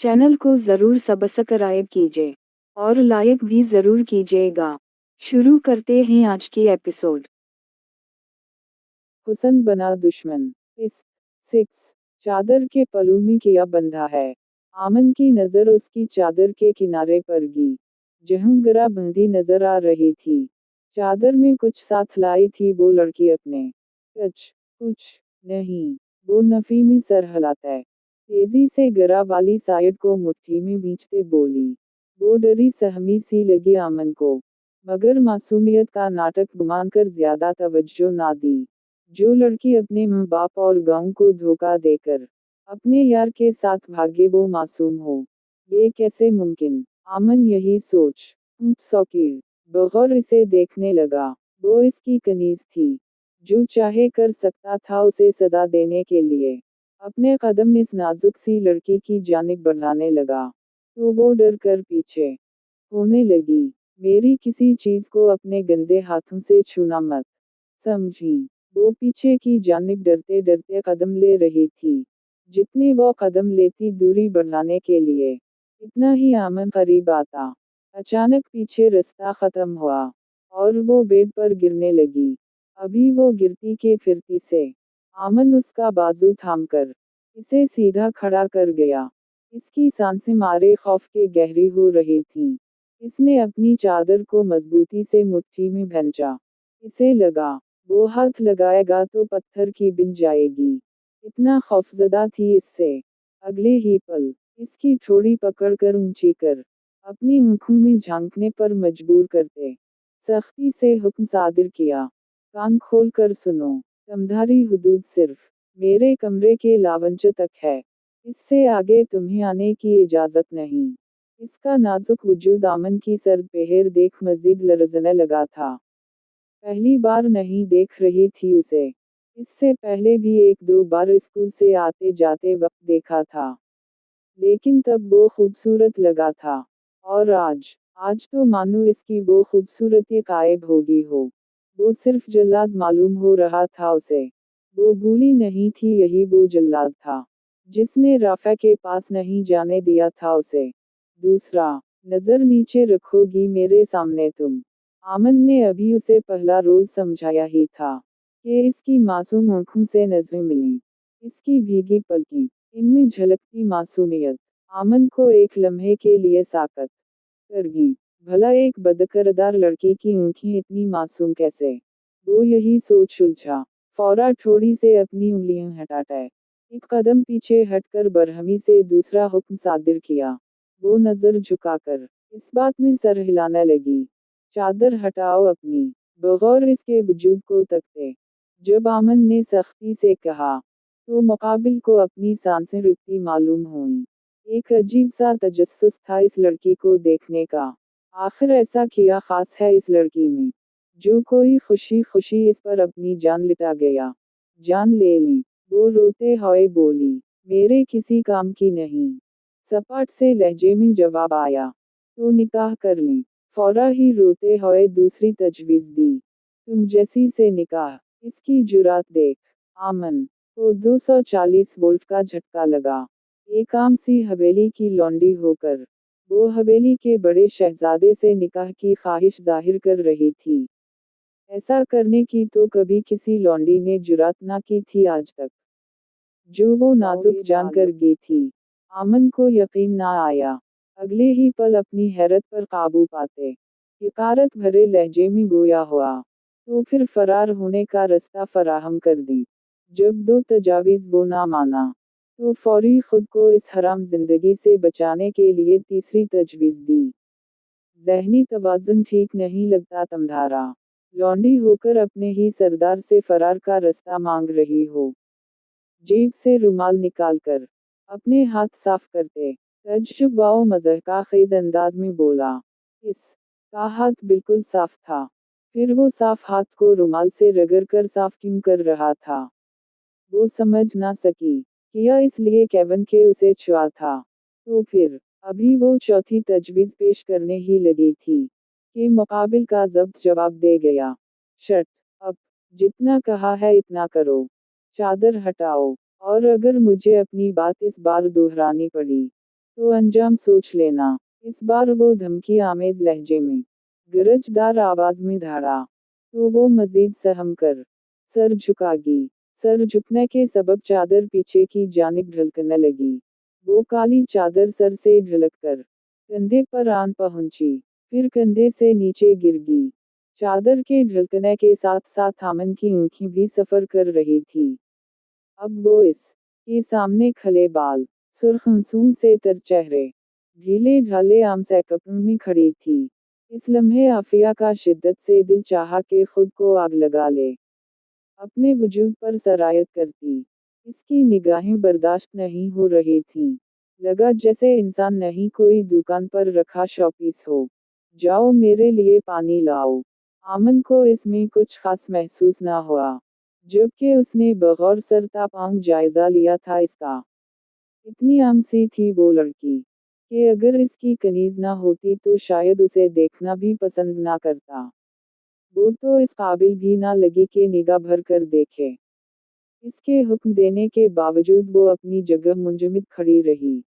Channel को ज़रूर subscribe कीजिए और लाइक भी ज़रूर कीजिएगा। शुरू करते हैं आज की एपिसोड। हुसन बना दुश्मन। इस 6 चादर के पल्लू में किया बंधा है। आमन की नज़र उसकी चादर के किनारे पर गी, जहाँ गरा बंधी नजर आ रही थी। चादर में कुछ साथ लाई थी वो लड़की अपने। कुछ नहीं, वो नफी में सर हिलाता तेजी से गरा वाली साइड को मुट्ठी में भींचते बोली। वो डरी सहमी सी लगी आमन को, मगर मासूमियत का नाटक घुमाकर ज्यादा तवज्जो ना दी। जो लड़की अपने माँ बाप और गांव को धोखा देकर अपने यार के साथ भागे वो मासूम हो, ये कैसे मुमकिन। आमन यही सोच सौकीर बगौर इसे देखने लगा। वो इसकी कनीज थी, जो चाहे कर सकता था उसे सजा देने के लिए। अपने कदम इस नाजुक सी लड़की की जानिब बढ़ाने लगा, तो वो डर कर पीछे होने लगी। मेरी किसी चीज को अपने गंदे हाथों से छूना मत, समझी। वो पीछे की जानिब डरते डरते कदम ले रही थी। जितने वो कदम लेती दूरी बढ़ाने के लिए, इतना ही आमन करीब आता। अचानक पीछे रास्ता खत्म हुआ और वो बेड पर गिरने लगी। अभी वो गिरती के फिरती से आमन उसका बाजू थामकर इसे सीधा खड़ा कर गया। इसकी सांसें मारे खौफ के गहरी हो रही थीं। इसने अपनी चादर को मजबूती से मुट्ठी में भंचा। इसे लगा, वो हाथ लगाएगा तो पत्थर की बिन जाएगी। इतना खौफजदा थी इससे। अगले ही पल, इसकी ठोड़ी पकड़कर ऊंची कर अपनी आंखों में झांकने पर मजबूर करते सख्ती से हुक्म सादिर किया। कान खोल कर सुनो, तुम्हारी हुदूद सिर्फ मेरे कमरे के लावंच तक है। इससे आगे तुम्हें आने की इजाजत नहीं। इसका नाजुक वजूद आमन की सर्द पहर देख मजीद लरजने लगा था। पहली बार नहीं देख रही थी उसे। इससे पहले भी एक दो बार स्कूल से आते जाते वक्त देखा था, लेकिन तब वो खूबसूरत लगा था। और आज तो मानो इसकी वो खूबसूरती गायब होगी हो। वो सिर्फ जल्लाद मालूम हो रहा था उसे। वो भूली नहीं थी यही वो जल्लाद था, जिसने राफा के पास नहीं जाने दिया था उसे। दूसरा, नजर नीचे रखोगी मेरे सामने तुम। आमन ने अभी उसे पहला रोल समझाया ही था कि इसकी मासूम आंखों से नजरें मिलीं। इसकी भीगी पलकें, इनमें झलकती मासूमियत आमन को एक लम्हे के लिए साकत कर गई। भला एक बदकिरदार लड़की की आंखें इतनी मासूम कैसे। वो यही सोच उलझा। फौरा थोड़ी से अपनी उंगलियां हटाता एक कदम पीछे हटकर बरहमी से दूसरा हुक्म सादिर किया। वो नजर झुकाकर इस बात में सर हिलाने लगी। चादर हटाओ अपनी, बगौर इसके वजूद को तकते। जब आमन ने सख्ती से कहा, तो मुकाबिल को अपनी सांसें रुकती मालूम हुई। एक अजीब सा तजस्सुस था इस लड़की को देखने का। आखिर ऐसा किया खास है इस लड़की में, जो कोई खुशी खुशी इस पर अपनी जान लिटा गया। जान ले ली, वो रोते हुए बोली। मेरे किसी काम की नहीं। सपाट से लहजे में जवाब आया। तो निकाह कर लें। फौरा ही रोते हुए दूसरी तजवीज़ दी। तुम जैसी से निकाह। इसकी जुरात देख। आमन को 240 वोल्ट का झटका लगा। एक आम सी हवेली की लौंडी होकर वो हवेली के बड़े शहजादे से निकाह की ख्वाहिश जाहिर कर रही थी। ऐसा करने की तो कभी किसी लौंडी ने जुरात ना की थी आज तक। जो वो नाजुक जानकर गई थी। आमन को यकीन ना आया। अगले ही पल अपनी हैरत पर काबू पाते हिकारत भरे लहजे में गोया हुआ, तो फिर फरार होने का रास्ता फराहम कर दी। जब दो तजावीज़ वो ना माना, तो फौरी खुद को इस हराम जिंदगी से बचाने के लिए तीसरी तजवीज़ दी। ज़हनी तवाज़ुन ठीक नहीं लगता तुम्हारा। लौंडी होकर अपने ही सरदार से फरार का रास्ता मांग रही हो। जेब से रुमाल निकालकर अपने हाथ साफ करते तज्जुब व मज़ाक़खेज़ अंदाज में बोला। इस का हाथ बिल्कुल साफ था। फिर वो साफ हाथ को रुमाल से रगड़कर साफ क्यों कर रहा था, वो समझ ना सकी। किया इसलिए केवन के उसे छुआ था। तो फिर अभी वो चौथी तजवीज़ पेश करने ही लगी थी कि मुकाबिल का ज़ब्त जवाब दे गया। शट अप, जितना कहा है इतना करो। चादर हटाओ, और अगर मुझे अपनी बात इस बार दोहरानी पड़ी, तो अंजाम सोच लेना। इस बार वो धमकी आमेज लहजे में, गरजदार आवाज में धाड़ा। तो वो मजीद सहम कर सर झुकागी। सर झुकने के सबब चादर पीछे की जानिब ढलकने लगी। वो काली चादर सर से ढलककर कंधे पर आन पहुंची, फिर कंधे से नीचे गिर गई। चादर के ढलकने के साथ साथ आमन की आंखें भी सफर कर रही थी। अब वो के सामने खले बाल, सुर्ख हंसून से तर चेहरे, ढीले ढाले आम से कपड़ों में खड़ी थी। इस लम्हे आफिया का शिद्दत से दिल चाहा कि खुद को आग लगा ले, अपने वजूद पर सरायत करती। इसकी निगाहें बर्दाश्त नहीं हो रही थीं। लगा जैसे इंसान नहीं कोई दुकान पर रखा शॉपीस हो। जाओ मेरे लिए पानी लाओ। आमन को इसमें कुछ खास महसूस ना हुआ, जबकि उसने बगौर सरतापांग जायजा लिया था इसका। इतनी आम सी थी वो लड़की कि अगर इसकी कनीज ना होती तो शायद उसे देखना भी पसंद ना करता। वो तो इस काबिल भी ना लगी कि निगाह भर कर देखे। इसके हुक्म देने के बावजूद वो अपनी जगह मुंजमद खड़ी रही।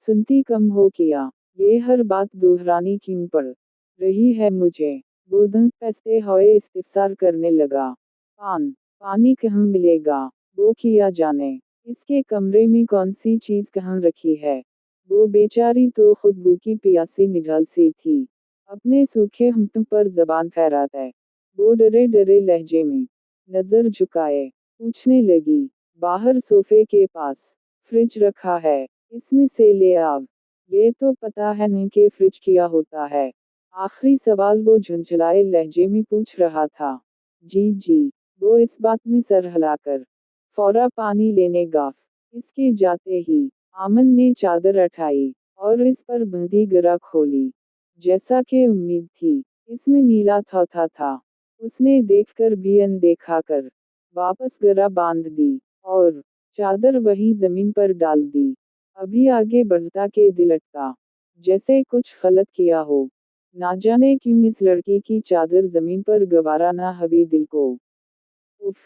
सुनती कम हो किया, ये हर बात दोहरानी क्यों पड़ रही है मुझे। वो दंग पैसते हुए इस्तिफसार करने लगा। पानी कहाँ मिलेगा? वो किया जाने। इसके कमरे में कौन सी चीज कहाँ रखी है? वो बेचारी तो खुद भूखी प्यासी निढाल सी थी, अपने सूखे होंठों पर जबान फहराते। वो डरे डरे लहजे में नजर झुकाए पूछने लगी, बाहर सोफे के पास फ्रिज रखा है, इसमें से ले आव। ये तो पता है नहीं कि फ्रिज क्या होता है। आखिरी सवाल वो झुंझलाए लहजे में पूछ रहा था। जी जी, वो इस बात में सर हिलाकर फौरा पानी लेने गाफ। इसके जाते ही आमन ने चादर उठाई और इस पर बंदी गिरा खोली। जैसा कि उम्मीद थी, इसमें नीला थौथा था। उसने देखकर भी अनदेखा कर वापस गिरा बांध दी और चादर वहीं जमीन पर डाल दी। अभी आगे बढ़ता के दिल अटका, जैसे कुछ गलत किया हो। ना जाने क्यों इस लड़की की चादर जमीन पर गवारा ना हवी दिल को। उफ,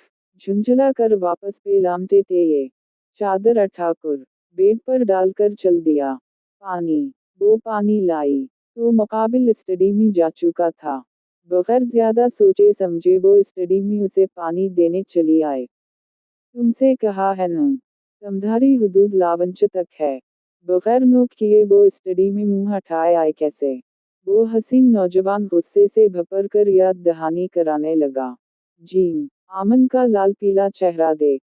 झुंझला कर वापस पे लामटे थे ये। चादर उठाकर बेड पर डालकर चल दिया। वो पानी लाई तो मुकाबिल स्टडी में जा चुका था। बगैर ज्यादा सोचे समझे वो स्टडी में उसे पानी देने चली आए। तुमसे कहा है न, तुम्हारी हुदूद लावंच तक है। बगैर नोक किए वो स्टडी में मुंह हटाए आए कैसे? वो हसीन नौजवान गुस्से से भपर कर याद दहानी कराने लगा। जीम, आमन का लाल पीला चेहरा देख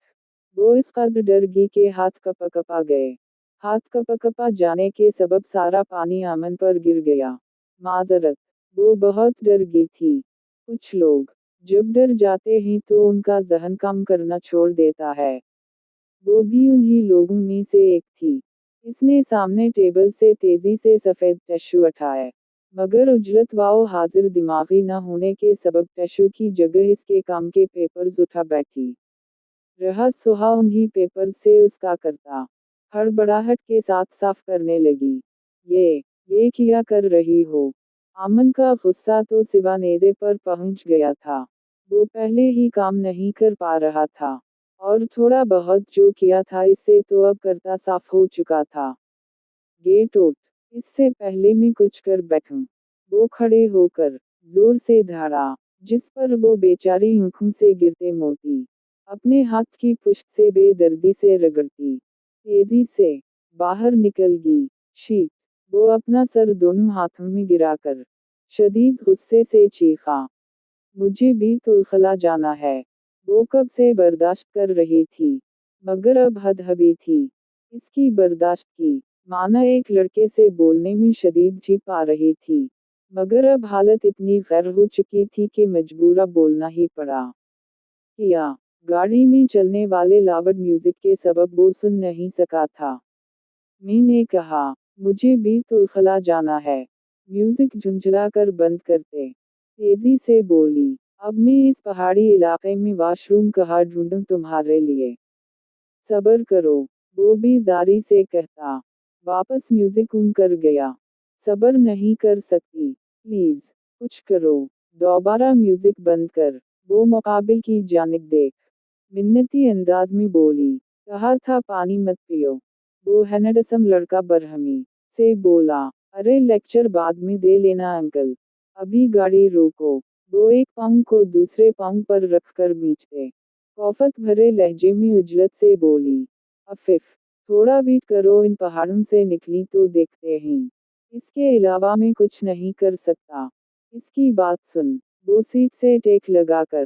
वो इस कदर डर गई कि हाथ कपा गए। हाथ कपा जाने के सबब सारा पानी आमन पर गिर गया। माजरत, वो बहुत डर गई थी। कुछ लोग जब डर जाते हैं तो उनका जहन काम करना छोड़ देता है। वो भी उन्हीं लोगों में से एक थी। इसने सामने टेबल से तेजी से सफेद टिश्यू उठाए, मगर उजलत वाओ हाजिर दिमागी न होने के सबब टिश्यू की जगह इसके काम के पेपर्स उठा बैठी। रहा सुहा उन्हीं पेपर से उसका करता हड़बड़ाहट के साथ साफ करने लगी। ये क्या कर रही हो? आमन का गुस्सा तो सिवा नेज़े पर पहुंच गया था। वो पहले ही काम नहीं कर पा रहा था, और थोड़ा बहुत जो किया था इससे तो अब करता साफ हो चुका था। गेट उठ, इससे पहले मैं कुछ कर बैठूं। वो खड़े होकर जोर से धाड़ा, जिस पर वो बेचारी आंखों से गिरते मोती अपने हाथ की पुश्त से बेदर्दी से रगड़ती तेजी से बाहर निकल गई। शीट, वो अपना सर दोनों हाथों में गिराकर शदीद गुस्से से चीखा, मुझे भी तुलखला जाना है। वो कब से बर्दाश्त कर रही थी, मगर अब हद हवी थी। इसकी बर्दाश्त की माना एक लड़के से बोलने में शदीद झिप आ रही थी, मगर अब हालत इतनी गैर हो चुकी थी कि मजबूरा बोलना ही पड़ा। किया, गाड़ी में चलने वाले लाउड म्यूजिक के सबब वो सुन नहीं सका था। मैंने कहा, मुझे भी तुलखला जाना है। म्यूजिक झुंझला कर बंद करते तेजी से बोली, अब मैं इस पहाड़ी इलाके में वॉशरूम कहाँ ढूंढूं तुम्हारे लिए? सबर करो, वो भी जारी से कहता। वापस म्यूजिक ऑन कर गया। सबर नहीं कर सकती, प्लीज कुछ करो। दोबारा म्यूजिक बंद कर, वो मुकाबिल की जानिब देख मिन्नती अंदाज में बोली, कहा था पानी मत पियो। वो हैंडसम लड़का बरहमी से बोला, अरे लेक्चर बाद में दे लेना अंकल, अभी गाड़ी रोको। वो एक पाँव को दूसरे पाँव पर रखकर खींचते खौफत भरे लहजे में उजलत से बोली, अफिफ, थोड़ा वेट करो, इन पहाड़ों से निकली तो देखते हैं, इसके अलावा मैं कुछ नहीं कर सकता। इसकी बात सुन। वो सीट से टेक लगाकर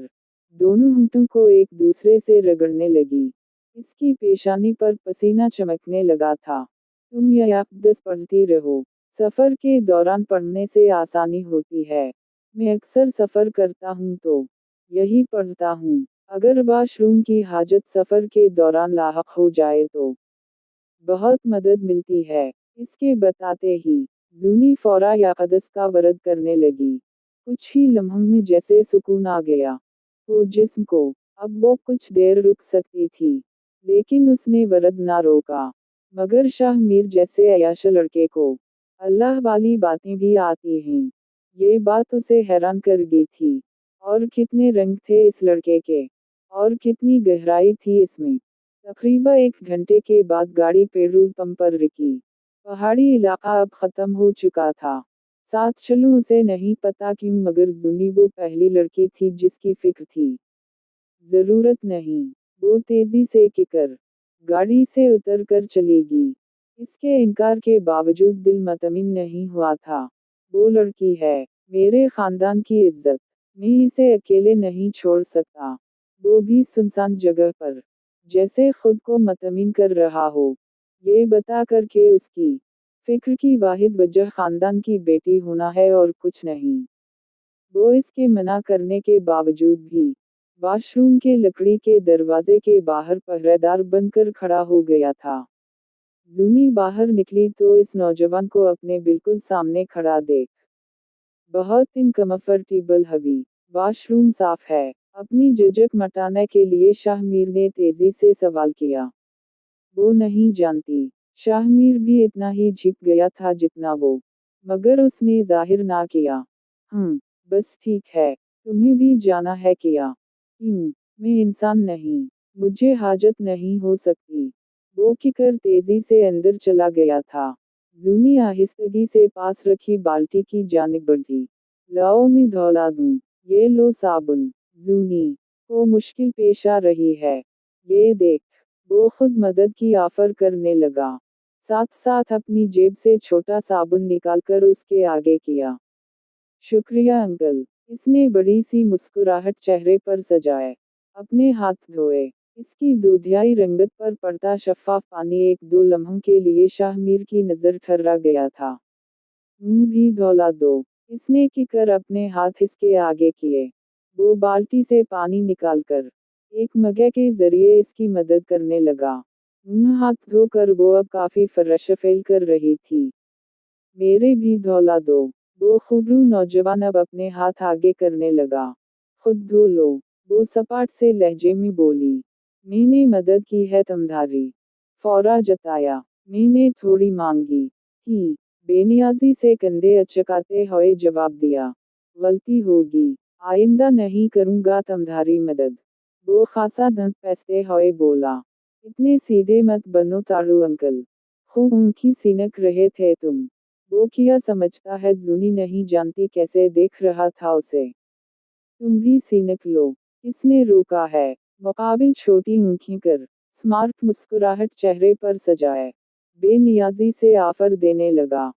दोनों होंठों को एक दूसरे से रगड़ने लगी। इसकी पेशानी पर पसीना चमकने लगा था। तुम यह दस पढ़ती रहो, सफ़र के दौरान पढ़ने से आसानी होती है। मैं अक्सर सफ़र करता हूँ तो यही पढ़ता हूँ। अगर वाशरूम की हाजत सफ़र के दौरान लाहक हो जाए तो बहुत मदद मिलती है। इसके बताते ही जूनी फौरा याकदस का वरद करने लगी। कुछ ही लम्हों में जैसे सुकून आ गया वो जिस्म को। अब वो कुछ देर रुक सकती थी, लेकिन उसने वरद ना रोका। मगर शाह मीर जैसे अयाश लड़के को अल्लाह वाली बातें भी आती हैं, ये बात उसे हैरान कर गई थी। और कितने रंग थे इस लड़के के, और कितनी गहराई थी इसमें। तकरीबन 1 घंटे के बाद गाड़ी पेट्रोल पंप पर रुकी। पहाड़ी इलाका अब ख़त्म हो चुका था। साथ चलूं उसे नहीं पता क्यों, मगर जूनी वो पहली लड़की थी जिसकी फिक्र थी। ज़रूरत नहीं। वो तेज़ी से किकर गाड़ी से उतर कर चलेगी। इसके इनकार के बावजूद दिल मतमिन नहीं हुआ था। वो लड़की है, मेरे ख़ानदान की इज्जत, मैं इसे अकेले नहीं छोड़ सकता। वो भी सुनसान जगह पर, जैसे खुद को मतमिन कर रहा हो। ये बता कर के उसकी फिक्र की वाहिद वजह ख़ानदान की बेटी होना है और कुछ नहीं। वो इसके मना करने के बावजूद भी वाशरूम के लकड़ी के दरवाजे के बाहर पहरेदार बनकर खड़ा हो गया था। जूनी बाहर निकली तो इस नौजवान को अपने बिल्कुल सामने खड़ा देख बहुत इनकम्फर्टेबल हवी। वाशरूम साफ है? अपनी झिझक मिटाने के लिए शाहमीर ने तेजी से सवाल किया। वो नहीं जानती। शाहमीर भी इतना ही झिप गया था जितना वो, मगर उसने जाहिर ना किया। बस ठीक है, तुम्हें भी जाना है क्या? मैं इंसान नहीं, मुझे हाजत नहीं हो सकती। वो किकर तेजी से अंदर चला गया था। जूनी आहिस्तगी से पास रखी बाल्टी की जानिब बढ़ी। लाओ मैं धौला दूं। ये लो साबुन। जूनी को मुश्किल पेश आ रही है। ये देख। वो खुद मदद की ऑफर करने लगा, साथ साथ अपनी जेब से छोटा साबुन निकालकर उसके आगे किया। शुक्रिया अंकल। इसने बड़ी सी मुस्कुराहट चेहरे पर सजाए। अपने हाथ धोए। इसकी दूधियाई रंगत पर पड़ता शफ़ाफ पानी एक दो लम्हों के लिए शाहमीर की नज़र ठर्रा गया था। मुंह भी धौला दो। इसने किकर अपने हाथ इसके आगे किए। वो बाल्टी से पानी निकालकर एक मग्गे के जरिए इसकी मदद करने लगा। मुंह हाथ धोकर वो अब काफी फर्श फैल कर रही थी। मेरे भी धौला दो। वो खुबरू नौजवान अब अपने हाथ आगे करने लगा। खुद धो लो। वो सपाट से लहजे में बोली। मैंने मदद की है तुम्हारी। फौरा जताया। मैंने थोड़ी मांगी थी। बेनियाजी से कंधे अचकाते हुए जवाब दिया। गलती होगी, आइंदा नहीं करूंगा तुम्हारी मदद। वो खासा दंत पैसते हुए बोला। इतने सीधे मत बनो तारू अंकल। खूब ऊँखी सिनक रहे थे तुम। वो क्या समझता है जूनी नहीं जानती कैसे देख रहा था उसे। तुम भी सिनक लो। इसने रोका है। मुकाबिल छोटी ऊँखी कर स्मार्ट मुस्कुराहट चेहरे पर सजाए बेनियाजी से ऑफर देने लगा।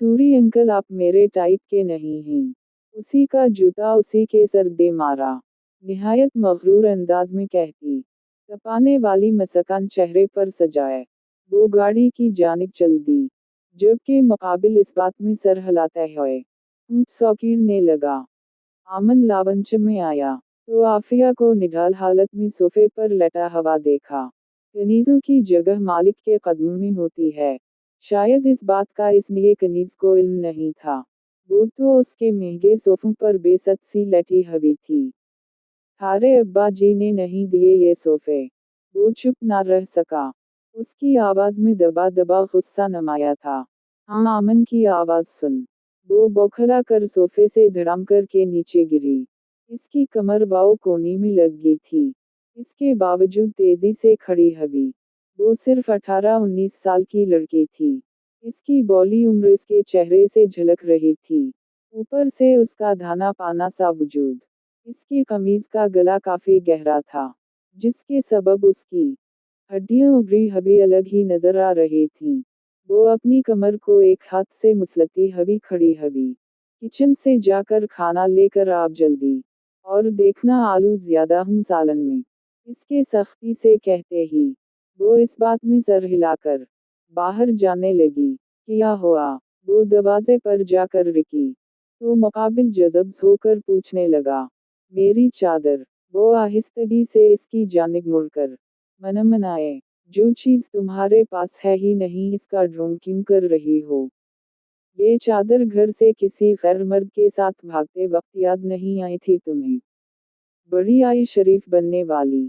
सूरी अंकल आप मेरे टाइप के नहीं हैं। उसी का जूता उसी के सर दे मारा। निहायत मगरूर अंदाज में कहती, तपाने वाली मसकान चेहरे पर सजाए वो गाड़ी की जानिब चल दी, जबकि मुकाबिल इस बात में सर हिलाते हुए सौकीरने लगा। आमन लावंच में आया तो आफिया को निढाल हालत में सोफे पर लेटा हुआ देखा। कनीजों की जगह मालिक के कदमों में होती है। शायद इस बात का इसलिए कनीज को इल्म नहीं था। वो तो उसके महंगे सोफों पर बेसत सी लेटी हुई थी। थारे अब्बा जी ने नहीं दिए ये सोफे। वो चुप ना रह सका। उसकी आवाज में दबा दबा गुस्सा नमाया था। हाँ, आमन की आवाज सुन। वो बौखला कर सोफे से धड़ाम कर के नीचे गिरी। इसकी कमर बाओ कोनी में लग गई थी। इसके बावजूद तेजी से खड़ी हुई। وہ صرف 18-19 سال کی لڑکی تھی۔ اس کی بولی عمر اس کے چہرے سے جھلک رہی تھی، اوپر سے اس کا دھانا پانا سا وجود۔ اس کی قمیض کا گلا کافی گہرا تھا، جس کے سبب اس کی ہڈیاں ابری ہوئی الگ ہی نظر آ رہی تھیں۔ وہ اپنی کمر کو ایک ہاتھ سے مسلتی ہوئی کھڑی ہوئی، کچن سے جا کر کھانا لے کر آپ جلدی، اور دیکھنا آلو زیادہ ہوں سالن میں، اس کے سختی سے کہتے ہی وہ اس بات میں سر ہلا کر باہر جانے لگی۔ کیا ہوا؟ وہ دروازے پر جا کر رکی تو مقابل جذب ہو کر پوچھنے لگا، میری چادر؟ وہ آہستگی سے اس کی جانب مڑ کر منائے، جو چیز تمہارے پاس ہے ہی نہیں اس کا ڈھونگ کیوں کر رہی ہو؟ یہ چادر گھر سے کسی غیر مرد کے ساتھ بھاگتے وقت یاد نہیں آئی تھی تمہیں؟ بڑی آئی شریف بننے والی،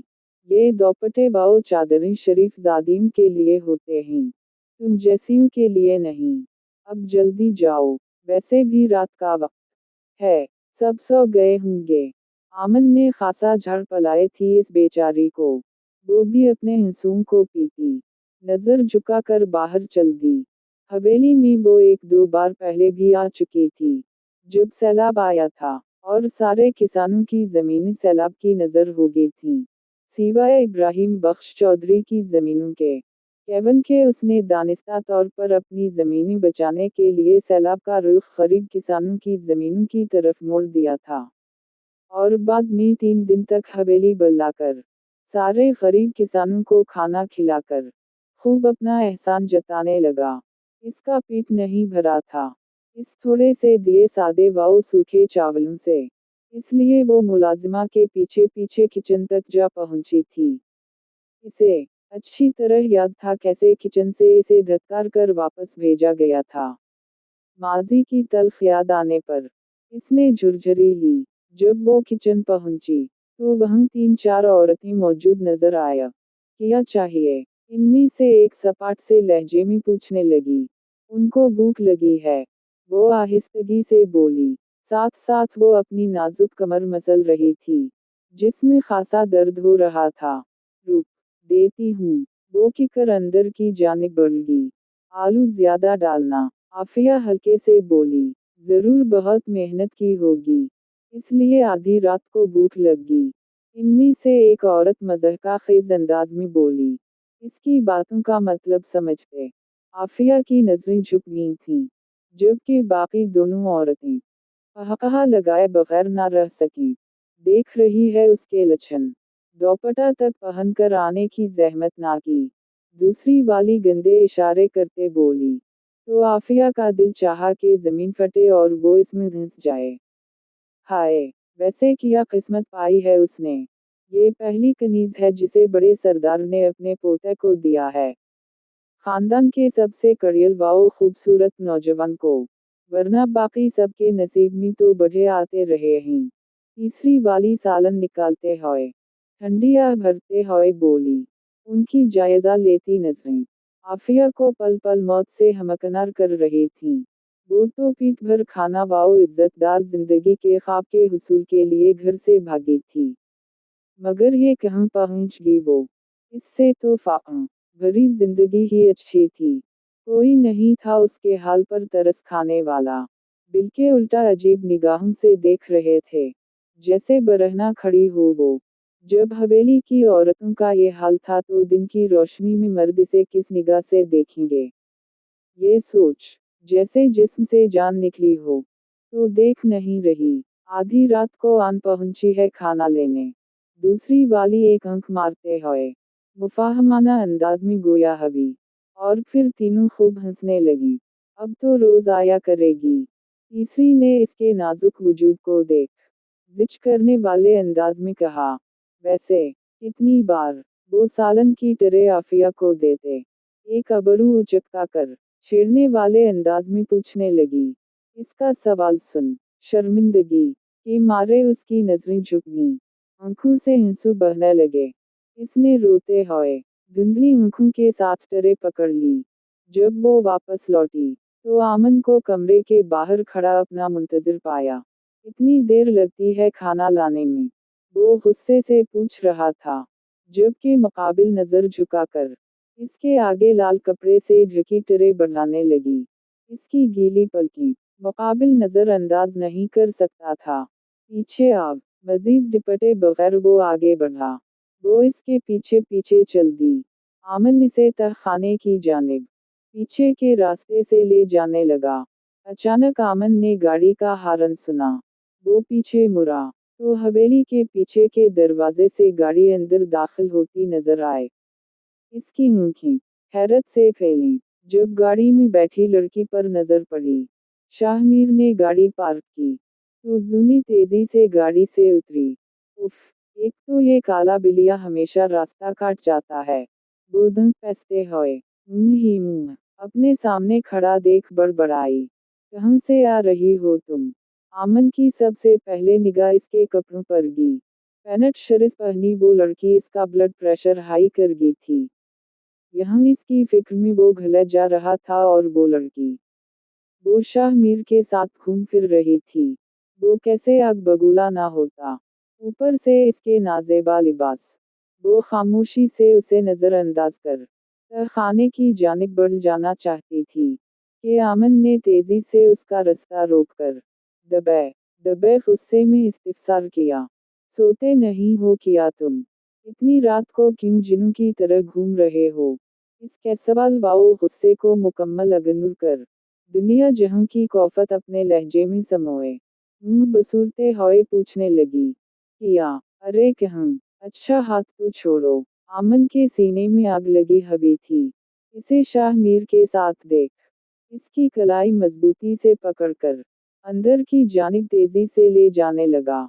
یہ دوپٹے باؤ چادریں شریف زادیوں کے لیے ہوتے ہیں، تم جیسیوں کے لیے نہیں۔ اب جلدی جاؤ، ویسے بھی رات کا وقت ہے، سب سو گئے ہوں گے۔ آمن نے خاصا جھاڑ پلائے تھی اس بیچاری کو، وہ بھی اپنے ہنسوں کو پیتی نظر جھکا کر باہر چل دی۔ حویلی میں وہ 1-2 بار پہلے بھی آ چکی تھی، جب سیلاب آیا تھا، اور سارے کسانوں کی زمینیں سیلاب کی نظر ہو گئی تھیں، سوائے ابراہیم بخش چودھری کی زمینوں کے۔ کیون کہ اس نے دانستہ طور پر اپنی زمینیں بچانے کے لیے سیلاب کا رخ غریب کسانوں کی زمینوں کی طرف موڑ دیا تھا، اور بعد میں 3 دن تک حویلی بلا کر سارے غریب کسانوں کو کھانا کھلا کر خوب اپنا احسان جتانے لگا۔ اس کا پیٹ نہیں بھرا تھا اس تھوڑے سے دیے سادے و سوکھے چاولوں سے، اس لیے وہ ملازمہ کے پیچھے پیچھے کچن تک جا پہنچی تھی۔ اسے اچھی طرح یاد تھا کیسے کچن سے اسے دھتکار کر واپس بھیجا گیا تھا۔ ماضی کی تلخ یاد آنے پر اس نے جھرجھری لی۔ جب وہ کچن پہنچی تو وہاں 3-4 عورتیں موجود نظر آیا۔ کیا چاہیے؟ ان میں سے ایک سپاٹ سے لہجے میں پوچھنے لگی۔ ان کو بھوک لگی ہے، وہ آہستگی سے بولی، ساتھ ساتھ وہ اپنی نازک کمر مسل رہی تھی، جس میں خاصا درد ہو رہا تھا۔ رک دیتی ہوں، وہ کہہ کر اندر کی جانب بڑھ گئی۔ آلو زیادہ ڈالنا، عافیہ ہلکے سے بولی، ضرور بہت محنت کی ہوگی، اس لیے آدھی رات کو بھوک لگ گئی۔ ان میں سے ایک عورت مضحکہ خیز انداز میں بولی، اس کی باتوں کا مطلب سمجھتے عافیہ کی نظریں جھک گئی تھیں، جبکہ باقی دونوں عورتیں قہقہا لگائے بغیر نہ رہ سکیں۔ دیکھ رہی ہے اس کے لچھن، دوپٹہ تک پہن کر آنے کی زحمت نہ کی، دوسری والی گندے اشارے کرتے بولی۔ تو عافیہ کا دل چاہا کہ زمین پھٹے اور وہ اس میں دھنس جائے۔ ہائے، ویسے کیا قسمت پائی ہے اس نے، یہ پہلی کنیز ہے جسے بڑے سردار نے اپنے پوتے کو دیا ہے، خاندان کے سب سے کڑیل و خوبصورت نوجوان کو، ورنہ باقی سب کے نصیب میں تو بڑھے آتے رہے ہیں۔ تیسری والی سالن نکالتے ہوئے ٹھنڈی آہ بھرتے ہوئے بولی، ان کی جائزہ لیتی نظریں عافیہ کو پل پل موت سے ہمکنار کر رہی تھیں۔ وہ تو پیٹ بھر کھانا و عزت دار زندگی کے خواب کے حصول کے لیے گھر سے بھاگی تھی، مگر یہ کہاں پہنچ گئی وہ؟ اس سے تو فاقوں بھری زندگی ہی اچھی تھی۔ کوئی نہیں تھا اس کے حال پر ترس کھانے والا، بلکہ الٹا عجیب نگاہوں سے دیکھ رہے تھے، جیسے برہنہ کھڑی ہو وہ۔ جب حویلی کی عورتوں کا یہ حال تھا تو دن کی روشنی میں مرد اسے کس نگاہ سے دیکھیں گے؟ یہ سوچ جیسے جسم سے جان نکلی ہو، تو دیکھ نہیں رہی۔ آدھی رات کو آن پہنچی ہے کھانا لینے، دوسری والی ایک آنکھ مارتے ہوئے مفاہمانہ انداز میں گویا ہوئی، اور پھر تینوں خوب ہنسنے لگیں۔ اب تو روز آیا کرے گی، تیسری نے اس کے نازک وجود کو دیکھ زچ کرنے والے انداز میں کہا۔ ویسے کتنی بار وہ سالن کی ٹرے عافیہ کو دیتے؟ ایک ابرو اچکا کر چھیڑنے والے انداز میں پوچھنے لگی۔ اس کا سوال سن شرمندگی کے مارے اس کی نظریں جھک گئیں، آنکھوں سے ہنسو بہنے لگے۔ اس نے روتے ہوئے دھندلی آنکھوں کے ساتھ ٹرے پکڑ لی۔ جب وہ واپس لوٹی تو آمن کو کمرے کے باہر کھڑا اپنا منتظر پایا۔ اتنی دیر لگتی ہے کھانا لانے میں؟ وہ غصے سے پوچھ رہا تھا، جبکہ مقابل نظر جھکا کر इसके आगे लाल कपड़े से ढकी ट्रे बढ़ाने लगी। इसकी गीली पलकें मुकाबिल नजरअंदाज नहीं कर सकता था। पीछे आग मजीद डिपटे बगैर वो आगे बढ़ा। वो इसके पीछे पीछे चल दी। आमन इसे तहखाने की जानिब पीछे के रास्ते से ले जाने लगा। अचानक आमन ने गाड़ी का हॉर्न सुना। वो पीछे मुड़ा तो हवेली के पीछे के दरवाजे से गाड़ी अंदर दाखिल होती नजर आए। इसकी आंखें हैरत से फैलीं जब गाड़ी में बैठी लड़की पर नजर पड़ी। शाहमीर ने गाड़ी पार्क की तो जूनी तेजी से गाड़ी से उतरी। उफ, एक तो ये काला बिल्लिया हमेशा रास्ता काट जाता है। वो दंग पैसते हुए मुंह ही मुंह अपने सामने खड़ा देख बड़बड़ाई। कहाँ से आ रही हो तुम? आमन की सबसे पहले निगाह इसके कपड़ों पर गी। पैंट शर्ट पहनी वो लड़की इसका ब्लड प्रेशर हाई कर गई थी। यहाँ इसकी फिक्र में वो घुल जा रहा था और वो लड़की वो शाहमीर के साथ घूम फिर रही थी। वो कैसे आग बगूला ना होता। ऊपर से इसके नाजेबा लिबास। वो खामोशी से उसे नजरअंदाज कर खाने की जानिब बढ़ जाना चाहती थी कि आमन ने तेजी से उसका रास्ता रोककर दबे दबे गुस्से में इस्तिफसार किया। सोते नहीं हो क्या तुम? इतनी रात को क्यों जिन्नों की तरह घूम रहे हो? इसके सवाल वाओ गुस्से को मुकम्मल अगनूर कर दुनिया जहां की कौफत अपने लहजे में समोए मुंह बसूरते हुए पूछने लगी। किया? अरे कहाँ? अच्छा हाथ तो छोड़ो। आमन के सीने में आग लगी हबी थी। इसे शाहमीर के साथ देख इसकी कलाई मजबूती से पकड़कर अंदर की जानिब तेजी से ले जाने लगा।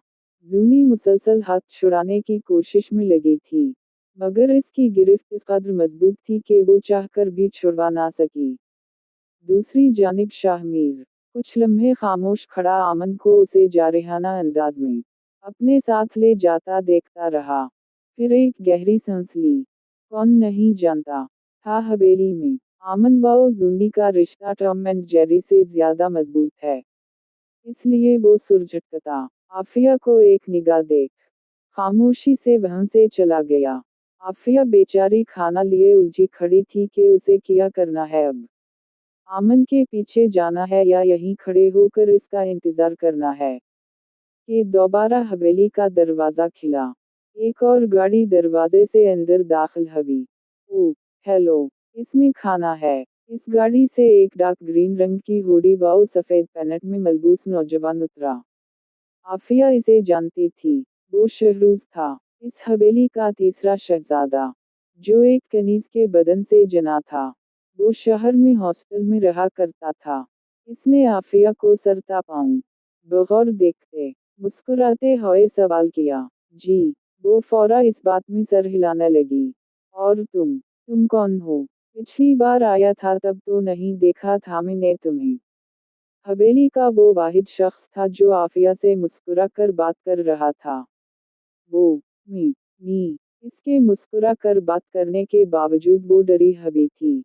जूनी मुसलसल हाथ छुड़ाने की कोशिश में लगी थी मगर इसकी गिरफ्त इस कदर मजबूत थी कि वो चाहकर भी छुड़वा ना सकी। दूसरी जानिब शाहमीर कुछ लम्हे खामोश खड़ा आमन को उसे जारहाना अंदाज में अपने साथ ले जाता देखता रहा। फिर एक गहरी सांस ली। कौन नहीं जानता था हवेली में आमन व जूनी का रिश्ता टॉम एंड जेरी से ज्यादा मजबूत है। इसलिए वो सुरझटकता आफिया को एक निगाह देख खामोशी से वहां से चला गया। आफिया बेचारी खाना लिए उलझी खड़ी थी कि उसे क्या करना है अब। आमन के पीछे जाना है या यहीं खड़े होकर इसका इंतजार करना है कि दोबारा हवेली का दरवाजा खिला। एक और गाड़ी दरवाजे से अंदर दाखिल हुई। ओ, हेलो, इसमें खाना है। इस गाड़ी से एक डार्क ग्रीन रंग की हुडी व सफेद पैंट में मलबूस नौजवान उतरा। आफिया इसे जानती थी। वो शहरूज था इस हवेली का तीसरा शहजादा जो एक कनीज के बदन से जना था। वो शहर में हॉस्टल में रहा करता था। इसने आफिया को सरता पाऊं बगौर देखते मुस्कुराते हुए सवाल किया। जी। वो फौरा इस बात में सर हिलाने लगी। और तुम कौन हो? पिछली बार आया था तब तो नहीं देखा था मैंने तुम्हें। हवेली का वो वाहिद शख्स था जो आफिया से मुस्कुरा कर बात कर रहा था। वो मी इसके मुस्कुरा कर बात करने के बावजूद वो डरी हुई थी।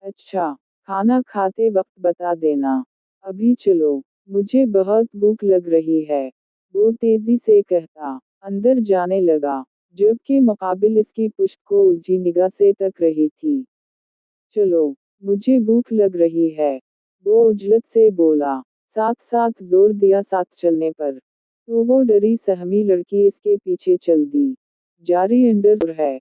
अच्छा, खाना खाते वक्त बता देना। अभी चलो, मुझे बहुत भूख लग रही है। वो तेजी से कहता अंदर जाने लगा जबकि मुकाबिल इसकी पुश्त को उलझी निगाह से तक रही थी। चलो, मुझे भूख लग रही है। वो उजलत से बोला, साथ साथ जोर दिया साथ चलने पर। तो वो डरी सहमी लड़की इसके पीछे चल दी। जारी अंडर है।